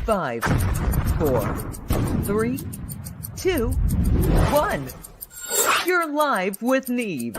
5, 4, 3, 2, 1. You're live with Neve.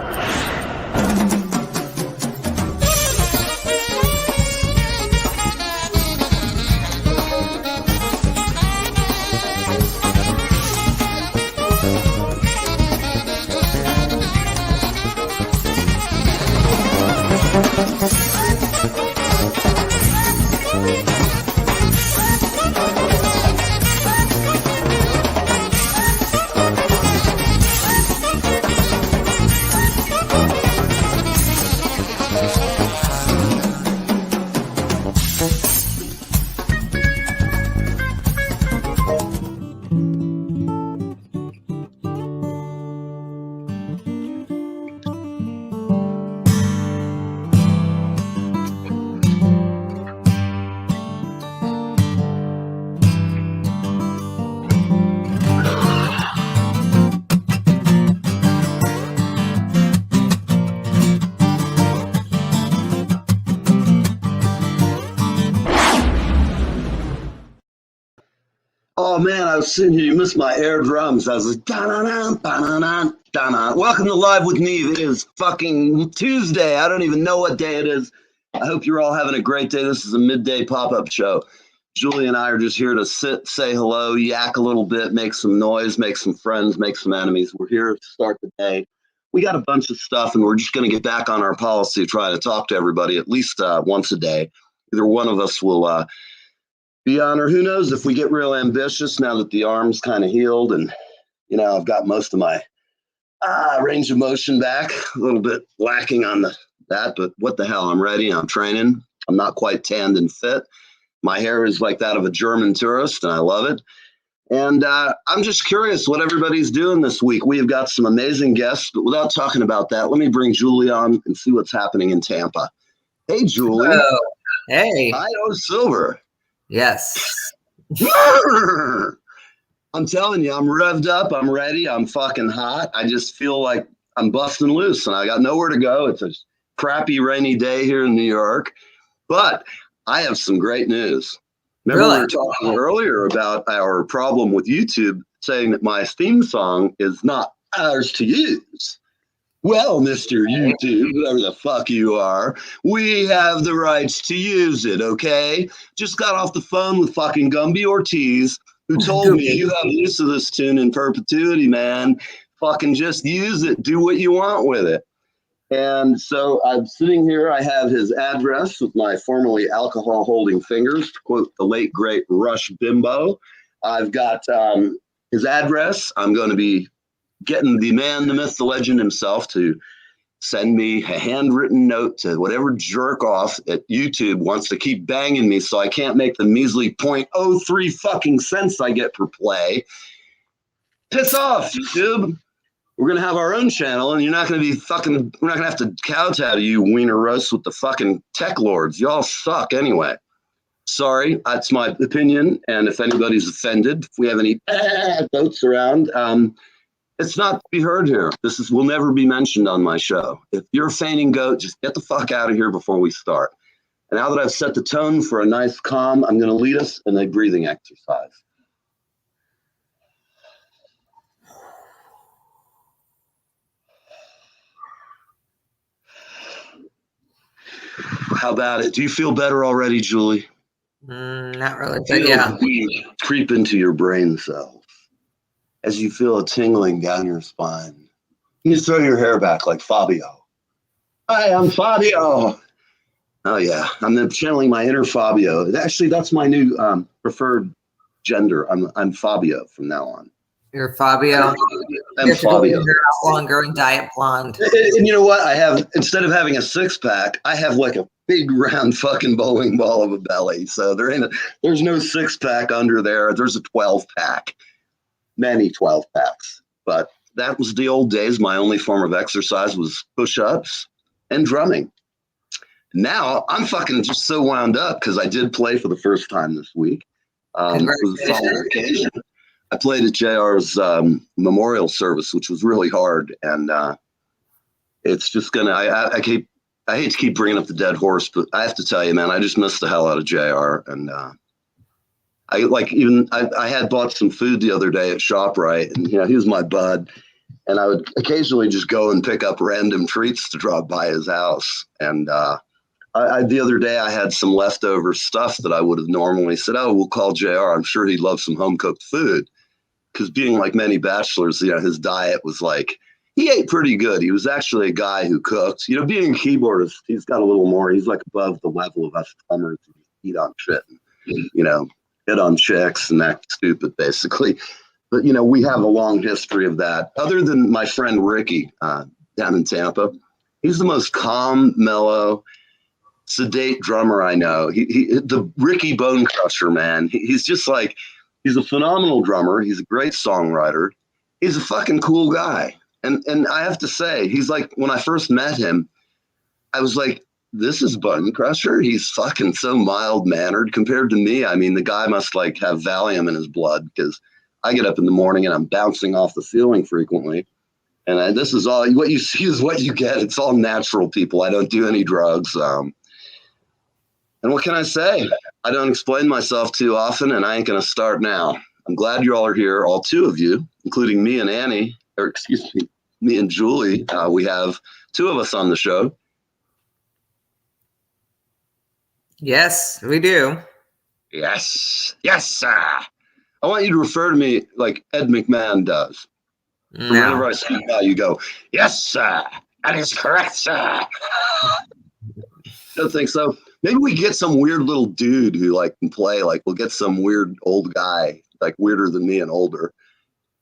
Oh man, I was sitting here. You missed my air drums. I was like, da-na-na, ba-na-na, da-na. Welcome to Live with Neve. It is fucking Tuesday. I don't even know what day it is. I hope you're all having a great day. This is a midday pop-up show. Julie and I are just here to sit, say hello, yak a little bit, make some noise, make some friends, make some enemies. We're here to start the day. We got a bunch of stuff, and we're just going to get back on our policy of trying to talk to everybody at least once a day. Either one of us will be on, or who knows if we get real ambitious now that the arm's kind of healed and, you know, I've got most of my range of motion back, a little bit lacking on that, but what the hell, I'm ready, I'm training. I'm not quite tanned and fit. My hair is like that of a German tourist, and I love it. And I'm just curious what everybody's doing this week. We have got some amazing guests, but without talking about that, let me bring Julie on and see what's happening in Tampa. Hey, Julie. Hello. Hey. Hi, Silver. Yes. I'm telling you, I'm revved up. I'm ready. I'm fucking hot. I just feel like I'm busting loose and I got nowhere to go. It's a crappy rainy day here in New York, but I have some great news. Remember we were talking earlier about our problem with YouTube saying that my theme song is not ours to use. Well, Mr. YouTube, whoever the fuck you are, we have the rights to use it, okay? Just got off the phone with fucking Gumby Ortiz, who told me you have use of this tune in perpetuity, man. Fucking just use it. Do what you want with it. And so I'm sitting here. I have his address with my formerly alcohol-holding fingers, to quote the late, great Rush Bimbo. I've got his address. I'm going to be getting the man, the myth, the legend himself to send me a handwritten note to whatever jerk off at YouTube wants to keep banging me so I can't make the measly 0.03 fucking cents I get per play. Piss off, YouTube. We're going to have our own channel and you're not going to be fucking, we're not going to have to kowtow to you wiener roasts with the fucking tech lords. Y'all suck anyway. Sorry, that's my opinion. And if anybody's offended, if we have any votes around, it's not to be heard here. This will never be mentioned on my show. If you're a fainting goat, just get the fuck out of here before we start. And now that I've set the tone for a nice calm, I'm going to lead us in a breathing exercise. How about it? Do you feel better already, Julie? Not really, but yeah. Creep into your brain cells as you feel a tingling down your spine. You just throw your hair back like Fabio. Hi, I'm Fabio. Oh, yeah. I'm channeling my inner Fabio. Actually, that's my new preferred gender. I'm Fabio from now on. You're Fabio. I'm Fabio. Longer and diet blonde. And you know what? I have, instead of having a six-pack, I have like a big round fucking bowling ball of a belly. So there's no six-pack under there. There's a 12-pack. Many 12 packs, but that was the old days. My only form of exercise was push-ups and drumming. Now I'm fucking just so wound up because I did play for the first time this week. It was a solemn occasion. I played at JR's memorial service, which was really hard, and it's just gonna. I hate to keep bringing up the dead horse, but I have to tell you, man, I just missed the hell out of JR, and I had bought some food the other day at ShopRite, and he was my bud, and I would occasionally just go and pick up random treats to drop by his house. And the other day I had some leftover stuff that I would have normally said, "Oh, we'll call JR. I'm sure he'd love some home cooked food." Because being like many bachelors, his diet was like, he ate pretty good. He was actually a guy who cooked. Being a keyboardist, he's got a little more. He's like above the level of us plumbers who eat on shit, and, hit on chicks and act stupid, basically. But, we have a long history of that. Other than my friend Ricky down in Tampa, he's the most calm, mellow, sedate drummer I know. The Ricky Bone Crusher, man. He's just like, he's a phenomenal drummer. He's a great songwriter. He's a fucking cool guy. And I have to say, he's like, when I first met him, I was like, this is Bone Crusher. He's fucking so mild mannered compared to me. I mean, the guy must like have Valium in his blood, because I get up in the morning and I'm bouncing off the ceiling frequently. And this is all, what you see is what you get. It's all natural, people. I don't do any drugs. And what can I say? I don't explain myself too often, and I ain't going to start now. I'm glad you all are here, all two of you, including me and Annie, or excuse me, me and Julie. We have two of us on the show. Yes, we do. Yes, sir. I want you to refer to me like Ed McMahon does. No. Whenever I speak out, you go, yes, sir. That is correct, sir. Don't think so. Maybe we get some weird little dude who can play. We'll get some weird old guy, weirder than me and older,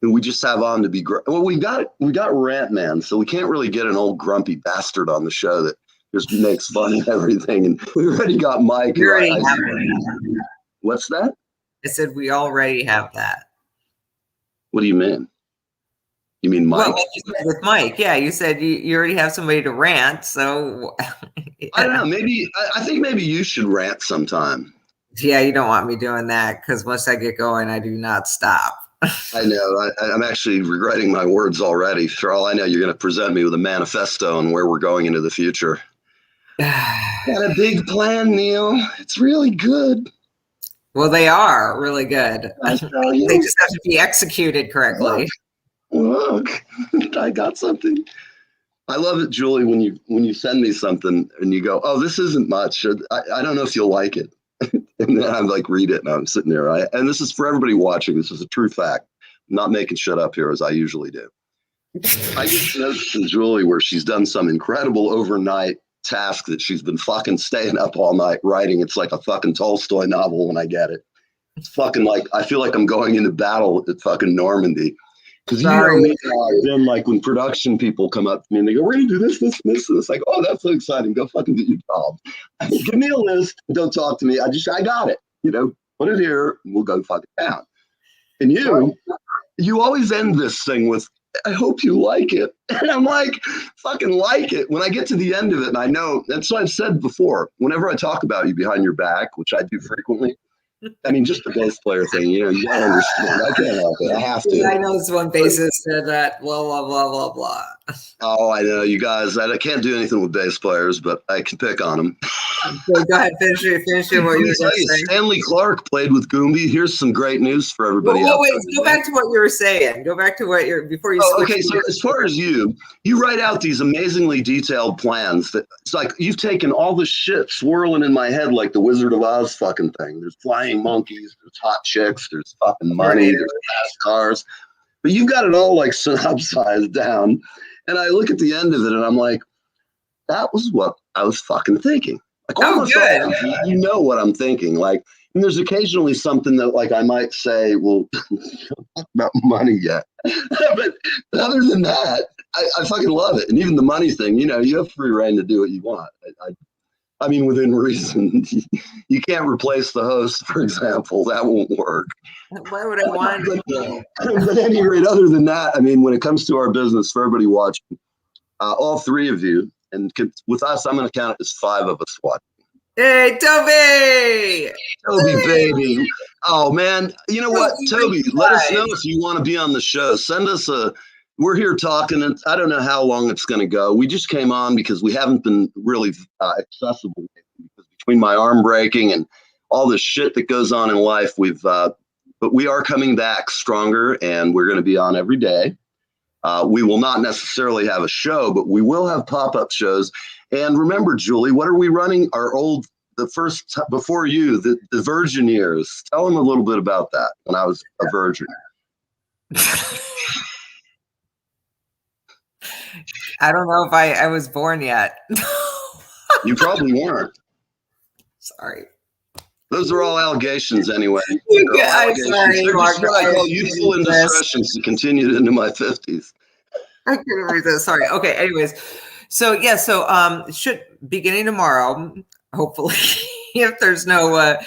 who we just have on to be great. Well, we got Rant Man, so we can't really get an old grumpy bastard on the show that just makes fun of everything. And we already got Mike. What's that? I said we already have that. What do you mean? You mean Mike? Well, you said with Mike, yeah. You said you already have somebody to rant, so I don't know. Maybe I think maybe you should rant sometime. Yeah, you don't want me doing that, because once I get going, I do not stop. I know. I'm actually regretting my words already. For all I know, you're going to present me with a manifesto on where we're going into the future. Got a big plan, Neil. It's really good. Well, they are really good. I tell you. They just have to be executed correctly. Look, I got something. I love it, Julie, when you send me something and you go, "Oh, this isn't much. I don't know if you'll like it." And then I'm like, read it, and I'm sitting there. And this is for everybody watching. This is a true fact. I'm not making shit up here as I usually do. I just noticed from Julie where she's done some incredible overnight task that she's been fucking staying up all night writing. It's like a fucking Tolstoy novel when I get it. It's fucking I feel like I'm going into battle at fucking Normandy. Because me, then when production people come up to me and they go, "We're gonna do this, this, and this," and it's like, "Oh, that's so exciting! Go fucking get your job. Give me a list. Don't talk to me. I got it. Put it here. And we'll go fucking down." And you always end this thing with, "I hope you like it," and I'm like, "Fucking like it." When I get to the end of it, and I know that's what I've said before. Whenever I talk about you behind your back, which I do frequently. I mean, just the bass player thing, you gotta understand. I can't help it. I have to. I know this one bassist said that, blah, blah, blah, blah, blah. Oh, I know, you guys. I can't do anything with bass players, but I can pick on them. So go ahead, finish it. What you were saying. Stanley Clark played with Goombie. Here's some great news for everybody. Wait, go back to what you were saying. Go back to what before you. Okay, so as far as you write out these amazingly detailed plans that it's like you've taken all the shit swirling in my head like the Wizard of Oz fucking thing. There's flying monkeys, there's hot chicks, there's fucking money, there's fast cars, but you've got it all synopsized down. And I look at the end of it and I'm like, that was what I was fucking thinking. Good. You know what I'm thinking. And there's occasionally something that I might say, well, about money yet. But other than that, I fucking love it. And even the money thing, you have free reign to do what you want. I mean, within reason. You can't replace the host, for example. That won't work. Why would I want to? But at any rate, other than that, I mean, when it comes to our business, for everybody watching, all three of you, and with us, I'm going to count it as 5 of us watching. Hey, Toby! Toby, baby. Oh, man. You know what, Toby, let us know if you want to be on the show. Send us we're here talking, and I don't know how long it's going to go. We just came on because we haven't been really accessible because between my arm breaking and all the shit that goes on in life. But we are coming back stronger, and we're going to be on every day. We will not necessarily have a show, but we will have pop-up shows. And remember, Julie, what are we running? Before you, the virgin years. Tell them a little bit about that when I was a virgin. I don't know if I was born yet. You probably weren't. Sorry. Those are all allegations anyway. I'm sorry, They're just what I call youthful indiscretions that continued into my 50s. I couldn't read that. Sorry. Okay. Anyways, so should beginning tomorrow, hopefully, if there's no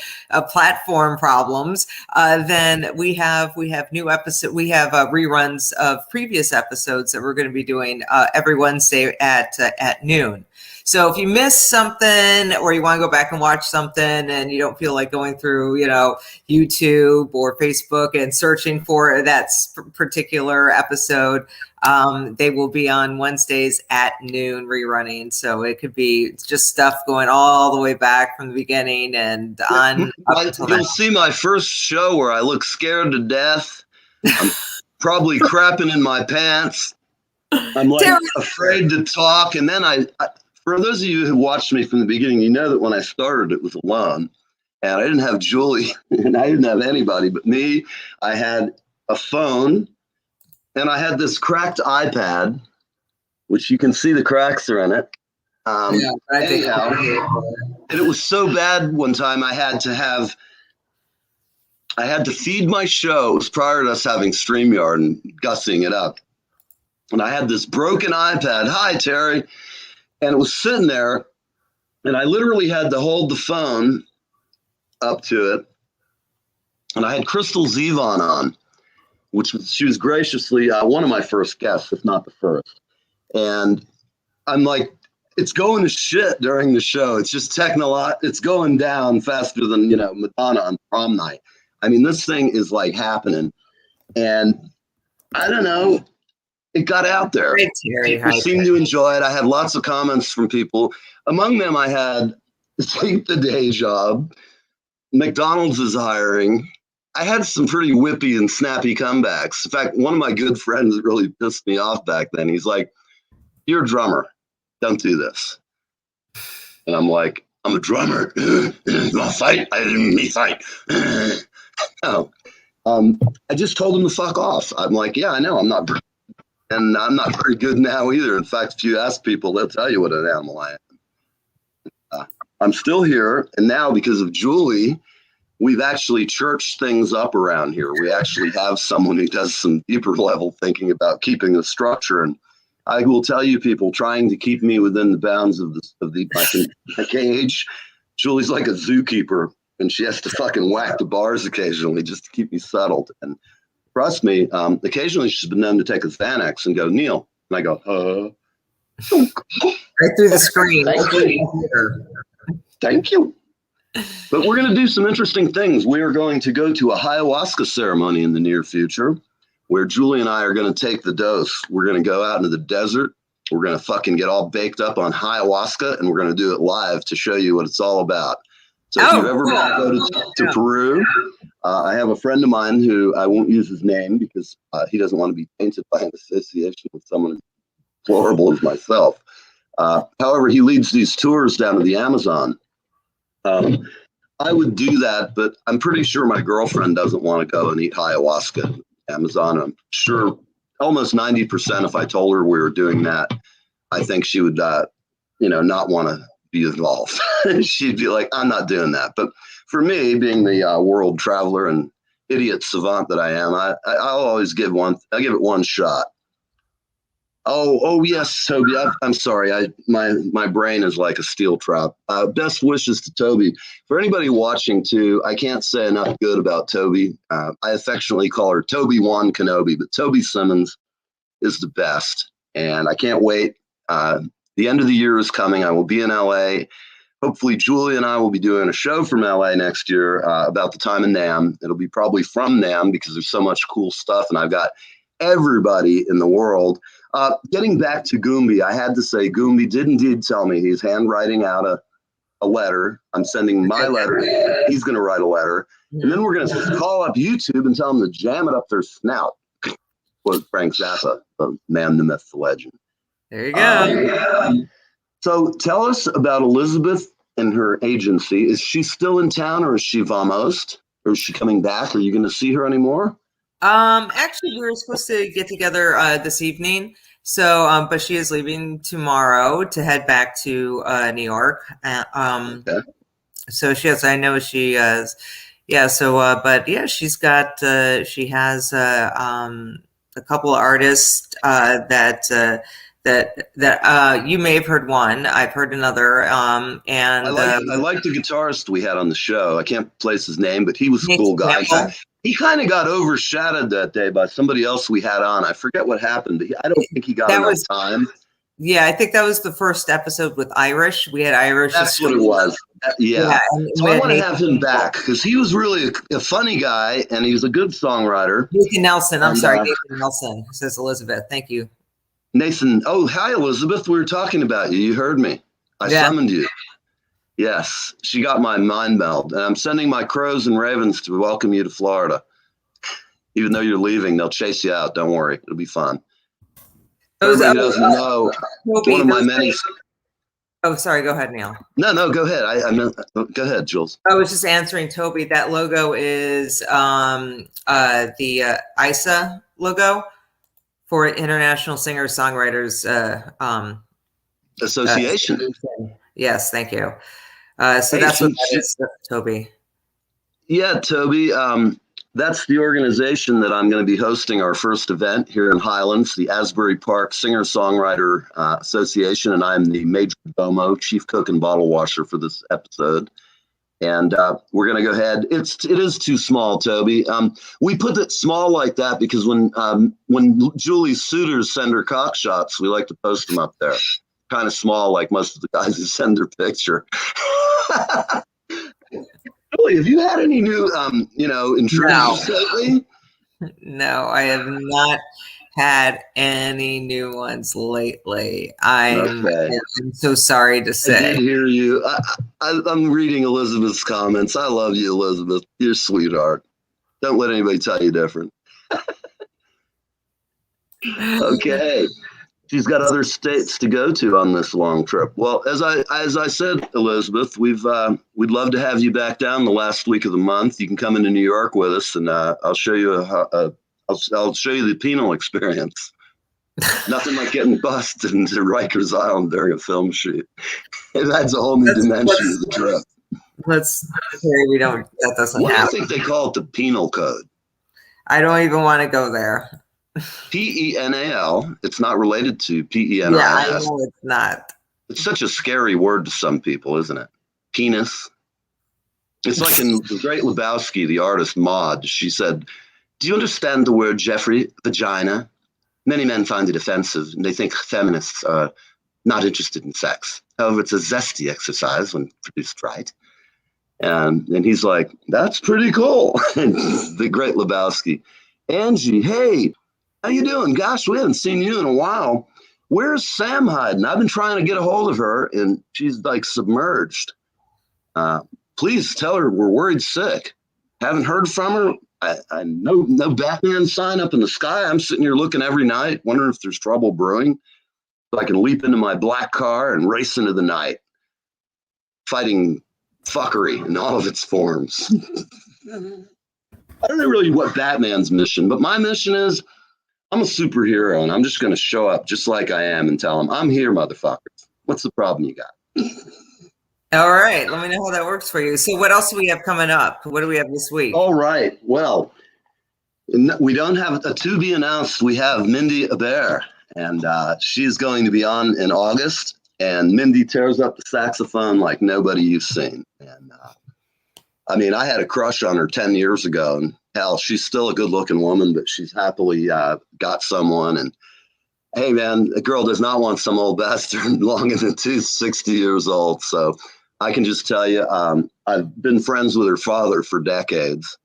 platform problems, then we have new episode. We have reruns of previous episodes that we're going to be doing every Wednesday at noon. So if you missed something or you want to go back and watch something and you don't feel like going through, YouTube or Facebook and searching for that particular episode, they will be on Wednesdays at noon rerunning. So it could be just stuff going all the way back from the beginning and on. You'll see my first show where I look scared to death. I'm probably crapping in my pants. I'm afraid to talk. And then for those of you who watched me from the beginning, you know that when I started, it was alone. And I didn't have Julie and I didn't have anybody but me. I had a phone and I had this cracked iPad, which you can see the cracks are in it. And it was so bad one time I had to feed my show. It was prior to us having StreamYard and gussing it up. And I had this broken iPad. Hi, Terry. And it was sitting there, and I literally had to hold the phone up to it. And I had Crystal Zevon on, she was graciously one of my first guests, if not the first. And I'm like, it's going to shit during the show. It's just it's going down faster than, Madonna on prom night. I mean, this thing is like happening. And I don't know. It got out there. People seemed to enjoy it. I had lots of comments from people. Among them, I had Take the Day Job. McDonald's is hiring. I had some pretty whippy and snappy comebacks. In fact, one of my good friends that really pissed me off back then, he's like, "You're a drummer. Don't do this." And I'm like, "I'm a drummer. I'll fight. I didn't mean fight." No. I just told him to fuck off. I'm like, "Yeah, I know. I'm not And I'm not very good now either. In fact, if you ask people, they'll tell you what an animal I am. I'm still here. And now because of Julie, we've actually churched things up around here. We actually have someone who does some deeper level thinking about keeping the structure. And I will tell you, people trying to keep me within the bounds of my cage. Julie's like a zookeeper, and she has to fucking whack the bars occasionally just to keep me settled. And trust me, occasionally she's been known to take a Xanax and go, "Neil." And I go, right through the screen. Thank you. But we're going to do some interesting things. We are going to go to a ayahuasca ceremony in the near future where Julie and I are going to take the dose. We're going to go out into the desert. We're going to fucking get all baked up on ayahuasca, and we're going to do it live to show you what it's all about. So if you've ever been to Peru, I have a friend of mine who I won't use his name because he doesn't want to be tainted by an association with someone as deplorable as myself. However, he leads these tours down to the Amazon. I would do that, but I'm pretty sure my girlfriend doesn't want to go and eat ayahuasca in the Amazon. I'm sure almost 90% if I told her we were doing that, I think she would, not want to be involved. She'd be like, "I'm not doing that." But for me, being the world traveler and idiot savant that I am, I'll always give it one shot. Oh yes, Toby. I'm sorry. My brain is like a steel trap. Best wishes to Toby. For anybody watching too, I can't say enough good about Toby. I affectionately call her Toby Wan Kenobi, but Toby Simmons is the best, and I can't wait. The end of the year is coming. I will be in LA. Hopefully, Julie and I will be doing a show from LA next year about the time in NAMM. It'll be probably from NAMM because there's so much cool stuff, and I've got everybody in the world. Getting back to Goombi, I had to say Goombi did indeed tell me he's handwriting out a letter. I'm sending my letter. He's going to write a letter. And then we're going to call up YouTube and tell them to jam it up their snout. Was Frank Zappa, the man, the myth, the legend. There you go. So tell us about Elizabeth and her agency. Is she still in town, or is she vamos? Or is she coming back? Are you going to see her anymore? Actually, we were supposed to get together this evening. So, but she is leaving tomorrow to head back to New York. Okay. So she has, I know she has, yeah. So, but yeah, she's got, she has a couple of artists that you may have heard one. I've heard another. And I like the guitarist we had on the show. I can't place his name, but he was a cool guy. He kind of got overshadowed that day by somebody else we had on. I forget what happened, but I don't think he got enough time. Yeah, I think that was the first episode with Irish. We had Irish. That's what it was. Yeah. So I want to have him back because he was really a funny guy and he's a good songwriter. Nathan Nelson. I'm sorry, Nathan Nelson, says Elizabeth. Thank you. Nathan. Oh, hi, Elizabeth. We were talking about you. You heard me. I summoned you. Yes. She got my mind meld. And I'm sending my crows and ravens to welcome you to Florida. Even though you're leaving, they'll chase you out. Don't worry. It'll be fun. Everybody doesn't know. One of my many. Oh, sorry. Go ahead, Neil. No, go ahead. Go ahead, Julz. I was just answering Toby. That logo is the ISA logo for International Singer Songwriters Association. Yes, thank you. So that's what that is, Toby. Yeah, Toby. That's the organization that I'm going to be hosting our first event here in Highlands, the Asbury Park Singer-Songwriter Association, and I'm the major domo, chief cook and bottle washer for this episode. And we're going to go ahead. It is too small, Toby. We put it small like that because when Julie's suitors send her cock shots, we like to post them up there. Kind of small, like most of the guys who send their picture. Julie, have you had any new, intrusions lately? No, I have not had any new ones lately. I'm so sorry to say. I did hear you. I'm reading Elizabeth's comments. I love you, Elizabeth. You're a sweetheart. Don't let anybody tell you different. Okay. She's got other states to go to on this long trip. Well, as I said, Elizabeth, we'd love to have you back down the last week of the month. You can come into New York with us, and I'll show you I'll show you the penal experience. Nothing like getting busted into Rikers Island during a film shoot. It adds a whole new dimension to the trip. That doesn't happen. I think they call it the penal code. I don't even want to go there. PENAL. It's not related to PENIS. Yeah, I know it's not. It's such a scary word to some people, isn't it? Penis. It's like in The Great Lebowski, the artist Maud. She said, "Do you understand the word, Jeffrey? Vagina? Many men find it offensive, and they think feminists are not interested in sex. However, it's a zesty exercise when produced right." And he's like, "That's pretty cool." The Great Lebowski. Angie, hey. How you doing? Gosh, we haven't seen you in a while. Where's Sam hiding? I've been trying to get a hold of her, and she's like submerged. Please tell her we're worried sick. Haven't heard from her. I know no Batman sign up in the sky. I'm sitting here looking every night, wondering if there's trouble brewing. So I can leap into my black car and race into the night, fighting fuckery in all of its forms. I don't know really what Batman's mission, but my mission is I'm a superhero, and I'm just going to show up just like I am and tell them, I'm here, motherfuckers. What's the problem you got? All right. Let me know how that works for you. So what else do we have coming up? What do we have this week? All right. Well, we don't have a to be announced. We have Mindy Aber, and she's going to be on in August. And Mindy tears up the saxophone like nobody you've seen. And I had a crush on her 10 years ago, and hell, she's still a good-looking woman, but she's happily got someone. And hey, man, a girl does not want some old bastard long in the tooth, 60 years old. So I can just tell you, I've been friends with her father for decades.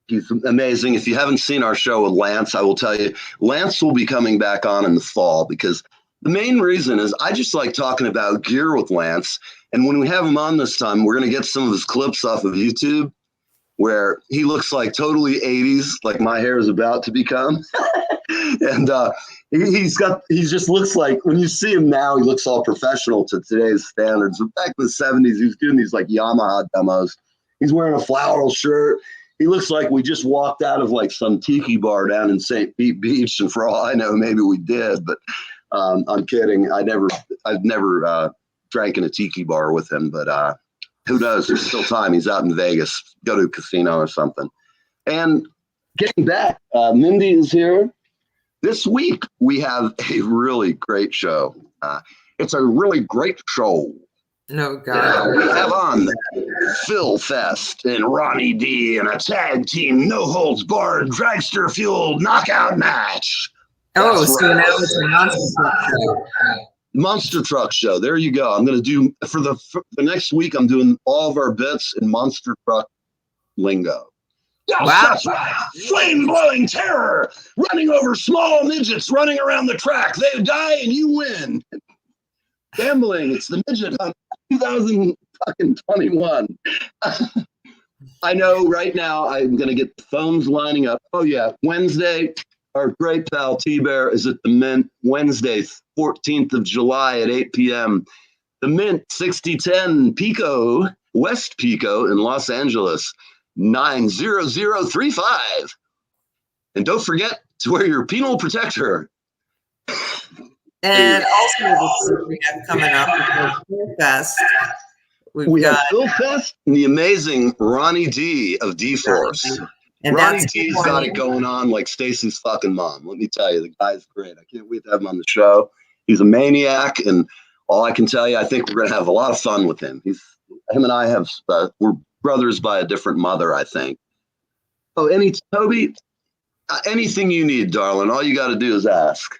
He's amazing. If you haven't seen our show with Lance, I will tell you, Lance will be coming back on in the fall because The main reason is I just like talking about gear with Lance. And when we have him on this time, we're going to get some of his clips off of YouTube where he looks like totally 80s, like my hair is about to become. And he just looks like, when you see him now, he looks all professional to today's standards. But back in the 70s, he was doing these like Yamaha demos. He's wearing a floral shirt. He looks like we just walked out of like some tiki bar down in St. Pete Beach. And for all I know, maybe we did, but I'm kidding. I've never drank in a tiki bar with him, but who knows? There's still time. He's out in Vegas. Go to a casino or something. And getting back, Mindy is here. This week, we have a really great show. It's a really great show. No, God. We have on Phil Fest and Ronnie D and a tag team, no holds barred, dragster fueled knockout match. Oh, That's so right. now it's a monster truck show. Monster Truck Show. There you go. I'm going to do for the next week. I'm doing all of our bits in Monster Truck lingo. Yes, Wow. That's right. Flame blowing terror, running over small midgets, running around the track. They die and you win. Gambling. It's the midget hunt 2021. I know right now I'm going to get the phones lining up. Oh yeah, Wednesday. Our great pal T-Bear is at the Mint Wednesday, 14th of July at 8 p.m. The Mint 6010 Pico, West Pico in Los Angeles, 90035. And don't forget to wear your penal protector. And also, we have coming up Phil Fest. We have Phil Fest and the amazing Ronnie D of D-Force. And Ronnie D's got it going on like Stacy's fucking mom. Let me tell you, the guy's great. I can't wait to have him on the show. He's a maniac, and all I can tell you, I think we're going to have a lot of fun with him. Him and I have, we're brothers by a different mother, I think. Oh, Toby, anything you need, darling. All you got to do is ask.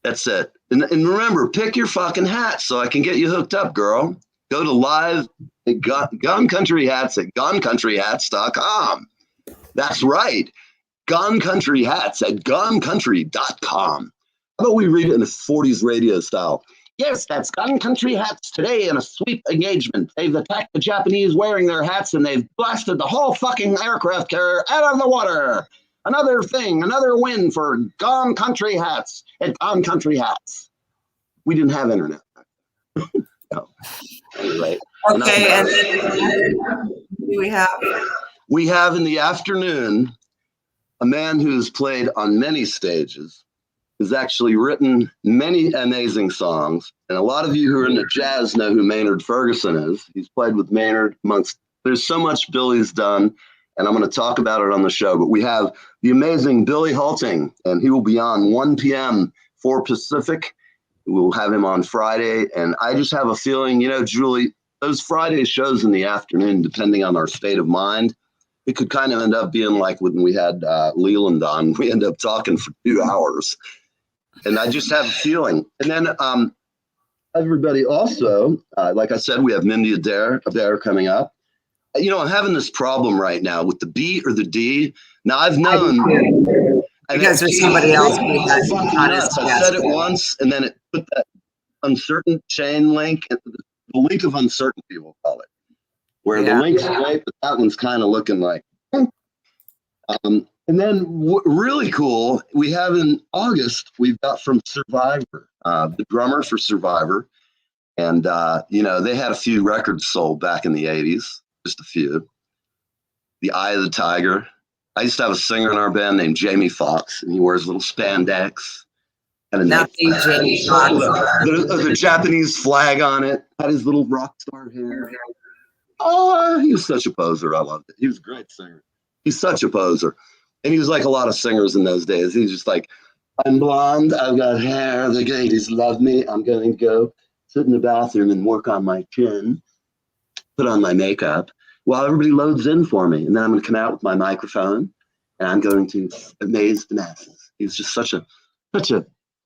That's it. And remember, pick your fucking hat so I can get you hooked up, girl. Go to live at Gun Country Hats at guncountryhats.com. That's right. Gun Country Hats at guncountry.com. How about we read it in a 40s radio style? Yes, that's Gun Country Hats today in a sweep engagement. They've attacked the Japanese wearing their hats and they've blasted the whole fucking aircraft carrier out of the water. Another win for Gun Country Hats at Gun Country Hats. We didn't have internet. No. Anyway. Okay, and then who do we have? We have in the afternoon a man who's played on many stages, has actually written many amazing songs. And a lot of you who are into jazz know who Maynard Ferguson is. He's played with Maynard there's so much Billy's done, and I'm going to talk about it on the show. But we have the amazing Billy Halting, and he will be on 1 p.m. for Pacific. We'll have him on Friday. And I just have a feeling, Julie, those Friday shows in the afternoon, depending on our state of mind, it could kind of end up being like when we had Leland on. We end up talking for 2 hours. And I just have a feeling. And then everybody also, like I said, we have Mindy Adair coming up. I'm having this problem right now with the B or the D. Now, I've known. Because there's somebody else. I said it once, and then it put that uncertain chain link, the link of uncertainty, we'll call it. Where the link's great, but that one's kind of looking like. And then really cool, we have in August, we've got from Survivor, the drummer for Survivor. And, they had a few records sold back in the 80s, just a few. The Eye of the Tiger. I used to have a singer in our band named Jamie Foxx, and he wears little spandex. And the Japanese flag on it, had his little rock star hair. Oh, he was such a poser. I loved it. He was a great singer. He's such a poser. And he was like a lot of singers in those days. He's just like, I'm blonde. I've got hair. The ladies love me. I'm going to go sit in the bathroom and work on my chin, put on my makeup while everybody loads in for me. And then I'm going to come out with my microphone and I'm going to amaze the masses. He was just such a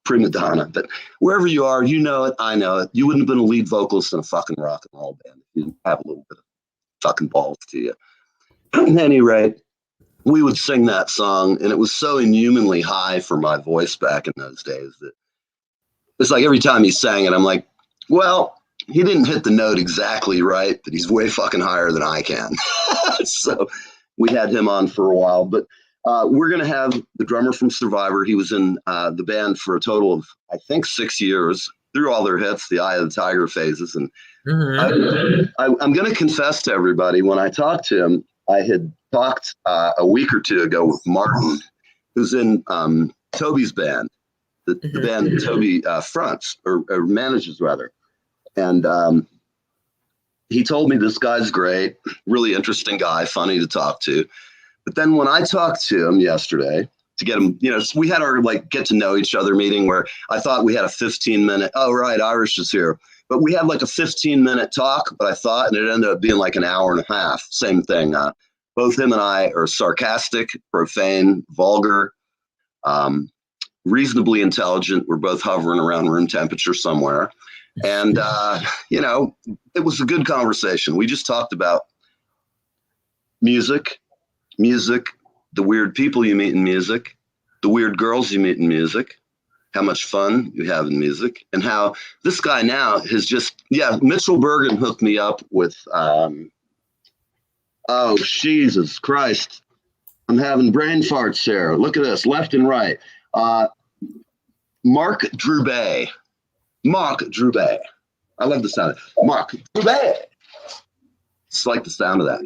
prima donna. But wherever you are, you know it. I know it. You wouldn't have been a lead vocalist in a fucking rock and roll band if you didn't have a little bit of fucking balls to you. At any rate, we would sing that song, and it was so inhumanly high for my voice back in those days that it's like every time he sang it, I'm like, well, he didn't hit the note exactly right, but he's way fucking higher than I can. So we had him on for a while, but we're going to have the drummer from Survivor. He was in the band for a total of, I think, 6 years, through all their hits, the Eye of the Tiger phases. And I'm going to confess to everybody, when I talked to him, I had talked a week or two ago with Martin, who's in Toby's band, the band that Toby fronts or manages rather. And he told me this guy's great, really interesting guy, funny to talk to. But then when I talked to him yesterday to get him, we had our like get to know each other meeting where I thought we had a 15-minute, oh, right, Irish is here. But we had like a 15-minute talk, but I thought, and it ended up being like an hour and a half. Same thing. Both him and I are sarcastic, profane, vulgar, reasonably intelligent. We're both hovering around room temperature somewhere. And, it was a good conversation. We just talked about music, the weird people you meet in music, the weird girls you meet in music, how much fun you have in music, and how this guy now has just, Mitchell Bergen hooked me up with, oh, Jesus Christ. I'm having brain farts here. Look at this, left and right. Mark Drubay. I love the sound of it. Mark Drubay. It's like the sound of that.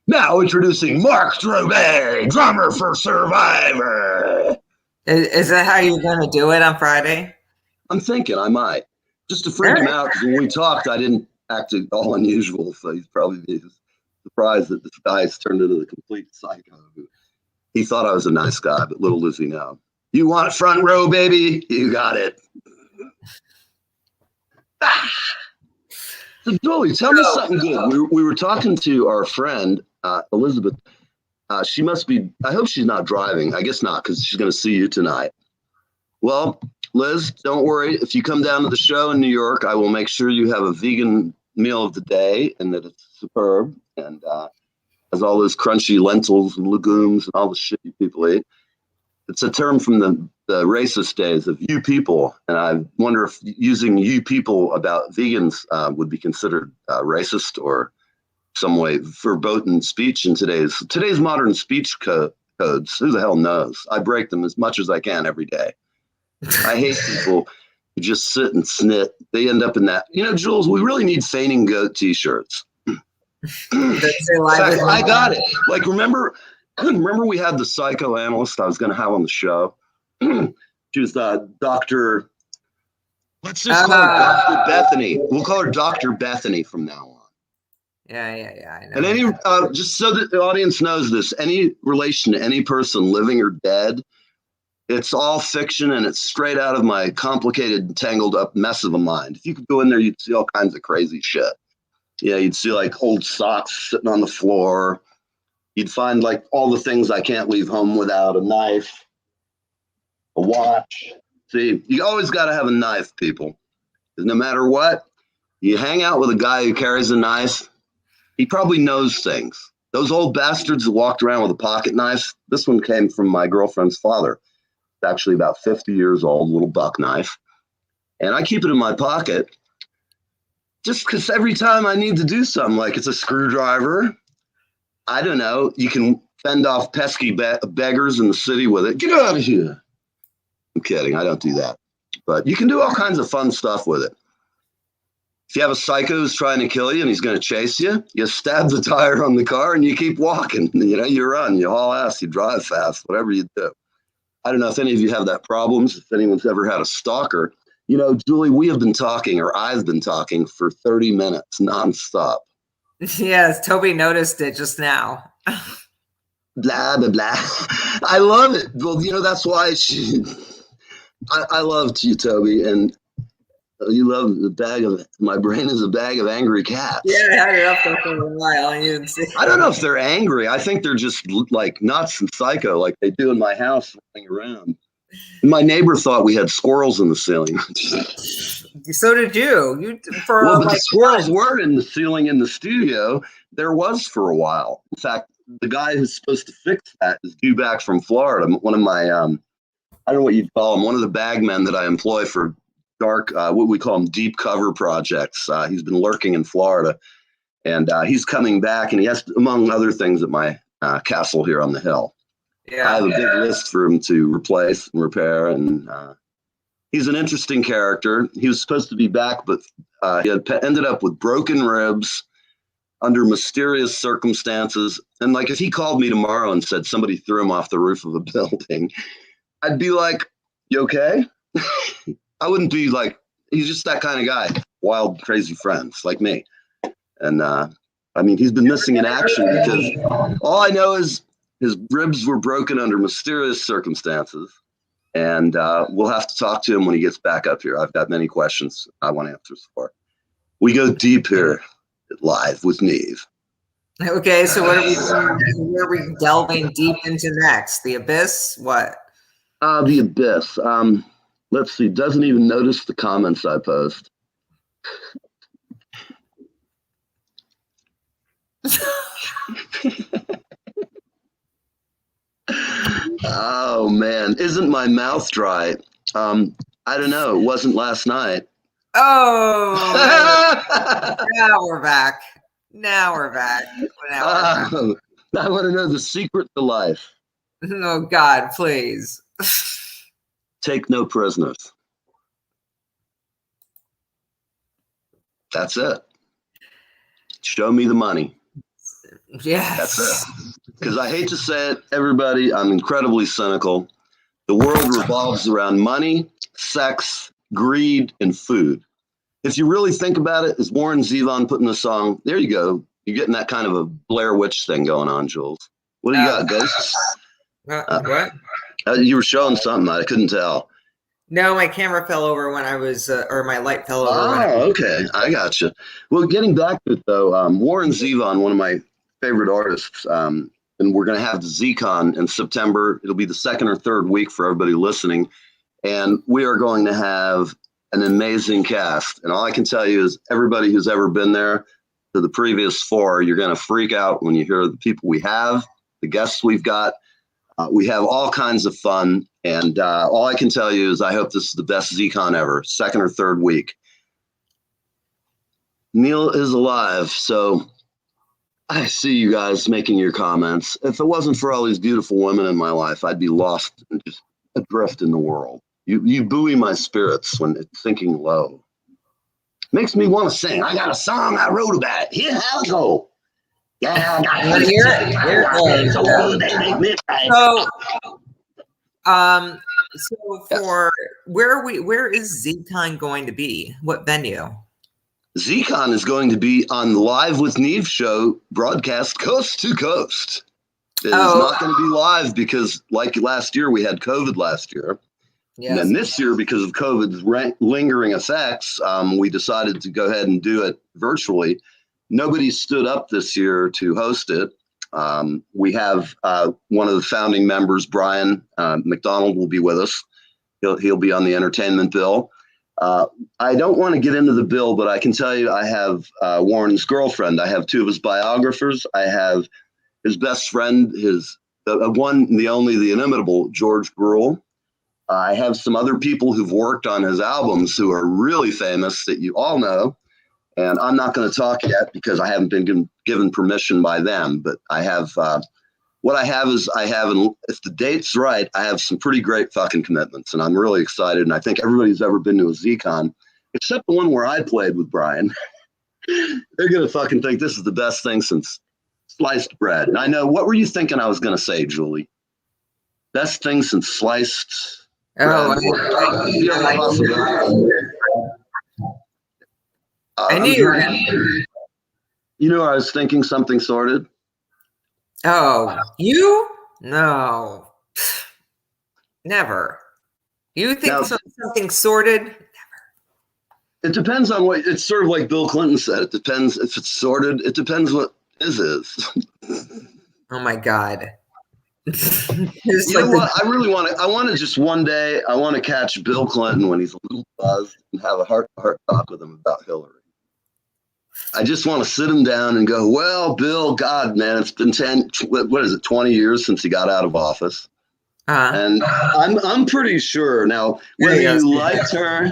Now introducing Mark Drubay, drummer for Survivor. Is that how you're going to do it on Friday? I'm thinking I might. Just to freak him out, because when we talked, I didn't act at all unusual, so he's probably surprised that this guy's turned into the complete psycho. He thought I was a nice guy, but little does he know. You want front row, baby? You got it. So, Julie, tell me something good. We were talking to our friend, Elizabeth. She must be, I hope she's not driving. I guess not, because she's going to see you tonight. Well, Liz, don't worry. If you come down to the show in New York, I will make sure you have a vegan meal of the day and that it's superb and has all those crunchy lentils and legumes and all the shit you people eat. It's a term from the racist days of you people, and I wonder if using you people about vegans would be considered racist or some way verboten speech in today's modern speech codes. Who the hell knows? I break them as much as I can every day. I hate people who just sit and snit. They end up in that. Jules, we really need fainting goat t-shirts. In fact, I got it. Like, remember we had the psychoanalyst I was going to have on the show? She was Dr. Let's just call her Dr. Bethany. We'll call her Dr. Bethany from now on. Yeah, I know. And any, just so that the audience knows this, any relation to any person living or dead, it's all fiction and it's straight out of my complicated, tangled up mess of a mind. If you could go in there, you'd see all kinds of crazy shit. Yeah, you'd see like old socks sitting on the floor. You'd find like all the things I can't leave home without: a knife, a watch. See, you always got to have a knife, people. Because no matter what, you hang out with a guy who carries a knife, he probably knows things. Those old bastards that walked around with a pocket knife, this one came from my girlfriend's father. It's actually about 50 years old, little buck knife. And I keep it in my pocket just because every time I need to do something, like it's a screwdriver, I don't know, you can fend off pesky beggars in the city with it. Get out of here. I'm kidding. I don't do that. But you can do all kinds of fun stuff with it. If you have a psycho who's trying to kill you and he's going to chase you, you stab the tire on the car and you keep walking. You run, you haul ass, you drive fast, whatever you do. I don't know if any of you have that problems, if anyone's ever had a stalker. Julie, we have been talking, or I've been talking for 30 minutes nonstop. Yes, Toby noticed it just now. Blah, blah, blah. I love it. Well, that's why I loved you, Toby, and you love my brain is a bag of angry cats. Yeah, I had it up there for a while. You didn't see. I don't know if they're angry. I think they're just like nuts and psycho, like they do in my house running around. My neighbor thought we had squirrels in the ceiling. So did you. But the squirrels were in the ceiling in the studio. There was for a while. In fact, the guy who's supposed to fix that is due back from Florida. One of my, I don't know what you'd call him, one of the bagmen that I employ for dark, what we call them deep cover projects. He's been lurking in Florida, and he's coming back, and he has, among other things, at my castle here on the hill. Yeah. I have a big list for him to replace and repair, and he's an interesting character. He was supposed to be back, but he had ended up with broken ribs under mysterious circumstances. And like, if he called me tomorrow and said somebody threw him off the roof of a building, I'd be like, you okay? I wouldn't be like, he's just that kind of guy. Wild, crazy friends like me. And I mean, he's been missing in action because all I know is his ribs were broken under mysterious circumstances. And we'll have to talk to him when he gets back up here. I've got many questions I want answers for. We go deep here. Live with Neve. Okay, so what are we doing? Where are we delving deep into next? The Abyss? What? The Abyss. Let's see. Doesn't even notice the comments I post. Oh man, isn't my mouth dry? I don't know. It wasn't last night. Oh, now we're back. I want to know the secret to life. Oh, God, please. Take no prisoners. That's it. Show me the money. Yes. That's it. Because I hate to say it, everybody, I'm incredibly cynical. The world revolves around money, sex, greed, and food. If you really think about it, is Warren Zevon putting the song? There you go. You're getting that kind of a Blair Witch thing going on, Julz. What do you got, ghosts? What? You were showing something. I couldn't tell. No, my camera fell over when I was, or my light fell over. Okay. I got you. Well, getting back to it, though, Warren Zevon, one of my favorite artists, and we're going to have the ZCon in September. It'll be the second or third week for everybody listening. And we are going to have an amazing cast. And all I can tell you is everybody who's ever been there to the previous four, you're going to freak out when you hear the people we have, the guests we've got. We have all kinds of fun. And all I can tell you is I hope this is the best ZCon ever, second or third week. Neil is alive. So I see you guys making your comments. If it wasn't for all these beautiful women in my life, I'd be lost and just adrift in the world. You buoy my spirits when it's sinking low. Makes me want to sing. I got a song I wrote about it. Here I go. Yeah, I got it. So for where is ZCon going to be? What venue? ZCon is going to be on the Live with Neve show, broadcast coast to coast. It is not going to be live because, like last year, we had COVID last year. Yes. And then this year, because of COVID's lingering effects, we decided to go ahead and do it virtually. Nobody stood up this year to host it. We have one of the founding members, Brian McDonald, will be with us. He'll be on the entertainment bill. I don't want to get into the bill, but I can tell you I have Warren's girlfriend. I have two of his biographers. I have his best friend, his one, the only, the inimitable George Gruhl. I have some other people who've worked on his albums who are really famous that you all know. And I'm not going to talk yet because I haven't been given permission by them. But I have, what I have is and if the date's right, I have some pretty great fucking commitments. And I'm really excited. And I think everybody who's ever been to a ZCon, except the one where I played with Brian, they're going to fucking think this is the best thing since sliced bread. And I know, what were you thinking I was going to say, Julie? Best thing since sliced bread. I knew you were going to. You know, I was thinking something sorted. Oh, you? No. Never. You think something sorted? Never. It depends on what, it's sort of like Bill Clinton said. It depends if it's sorted. It depends what is. Oh my God. You know what? I really want to, I want to just one day, I want to catch Bill Clinton when he's a little buzzed and have a heart-to-heart talk with him about Hillary. I just want to sit him down and go, well, Bill, God, man, it's been 20 years since he got out of office. And I'm pretty sure now, whether you liked her,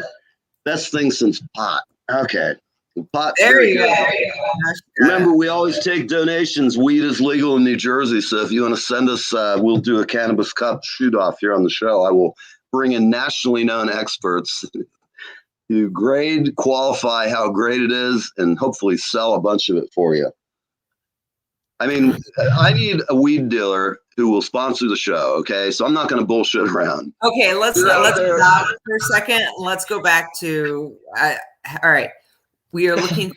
Best thing since pot. Okay. Pot's There very you good. go. Remember, we always take donations. Weed is legal in New Jersey. So if you want to send us, we'll do a cannabis cup shoot off here on the show. I will bring in nationally known experts to grade, qualify how great it is, and hopefully sell a bunch of it for you. I mean, I need a weed dealer who will sponsor the show. Okay. So I'm not going to bullshit around. Okay, let's stop for a second. Let's go back to all right. We're looking